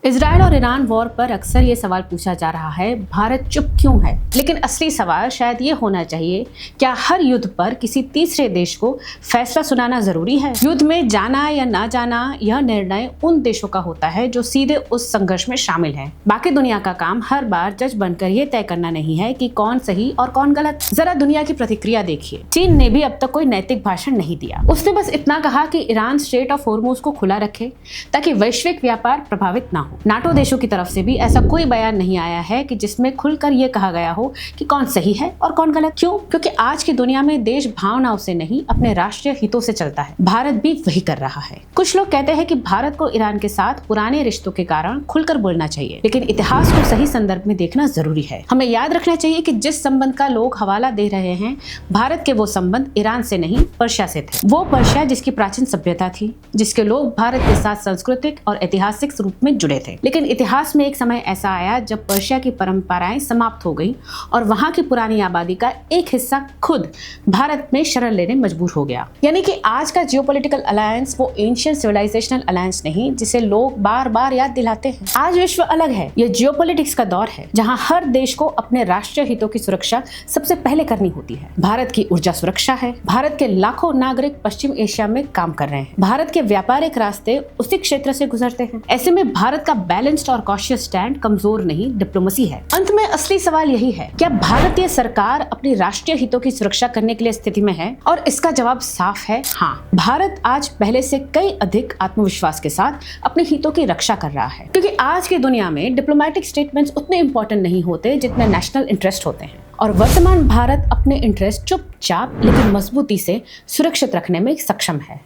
Israel और Iran war पर अक्सर ये सवाल पूछा जा रहा है, भारत चुप क्यों है। लेकिन असली सवाल शायद ये होना चाहिए, क्या हर युद्ध पर किसी तीसरे देश को फैसला सुनाना जरूरी है। युद्ध में जाना या ना जाना यह निर्णय उन देशों का होता है जो सीधे उस संघर्ष में शामिल हैं। बाकी दुनिया का काम हर बार जज बनकर यह तय करना नहीं है कि कौन सही और कौन गलत। जरा दुनिया की प्रतिक्रिया देखिए। चीन ने भी अब तक कोई नैतिक भाषण नहीं दिया। उसने बस इतना कहा कि ईरान स्ट्रेट ऑफ हॉर्मुज को खुला रखे ताकि वैश्विक व्यापार प्रभावित ना हो। नाटो देशों की तरफ से भी ऐसा कोई बयान नहीं आया है कि जिसमें खुलकर यह कहा गया हो कि कौन सही है और कौन गलत। क्यों? क्योंकि आज की दुनिया में देश भावनाओं से नहीं, अपने राष्ट्रीय हितों से चलता है। भारत भी वही कर रहा है। कुछ लोग कहते हैं कि भारत को ईरान के साथ पुराने रिश्तों के कारण खुलकर बोलना चाहिए, लेकिन इतिहास को सही संदर्भ में देखना जरूरी है। हमें याद रखना चाहिए कि जिस संबंध का लोग हवाला दे रहे हैं, भारत के वो संबंध ईरान से नहीं, पर्शिया से थे। वो पर्शिया जिसकी प्राचीन सभ्यता थी, जिसके लोग भारत के साथ सांस्कृतिक और ऐतिहासिक रूप में जुड़े थे। लेकिन इतिहास में एक समय ऐसा आया जब पर्शिया की परंपराएं समाप्त हो गई और वहां की पुरानी आबादी का एक हिस्सा खुद भारत में शरण लेने मजबूर हो गया। यानी कि आज का जियोपॉलिटिकल अलायंस वो एंशिएंट सिविलाइजेशनल अलायंस नहीं जिसे लोग बार बार याद दिलाते हैं। आज विश्व अलग है। यह जियोपॉलिटिक्स का दौर है जहां हर देश को अपने राष्ट्रीय हितों की सुरक्षा सबसे पहले करनी होती है। भारत की ऊर्जा सुरक्षा है। भारत के लाखों नागरिक पश्चिम एशिया में काम कर रहे हैं। भारत के व्यापारिक रास्ते उसी क्षेत्र से गुजरते हैं। ऐसे में भारत का बैलेंस्ड और कॉशियस स्टैंड कमजोर नहीं, डिप्लोमेसी है। अंत में असली सवाल यही है, क्या भारतीय सरकार अपनी राष्ट्रीय हितों की सुरक्षा करने के लिए स्थिति में है? और इसका जवाब साफ है, हाँ। भारत आज पहले से कई अधिक आत्मविश्वास के साथ अपने हितों की रक्षा कर रहा है, क्योंकि आज की दुनिया में डिप्लोमेटिक स्टेटमेंट्स उतने इंपॉर्टेंट नहीं होते जितने नेशनल इंटरेस्ट होते हैं। और वर्तमान भारत अपने इंटरेस्ट चुपचाप लेकिन मजबूती से सुरक्षित रखने में सक्षम है।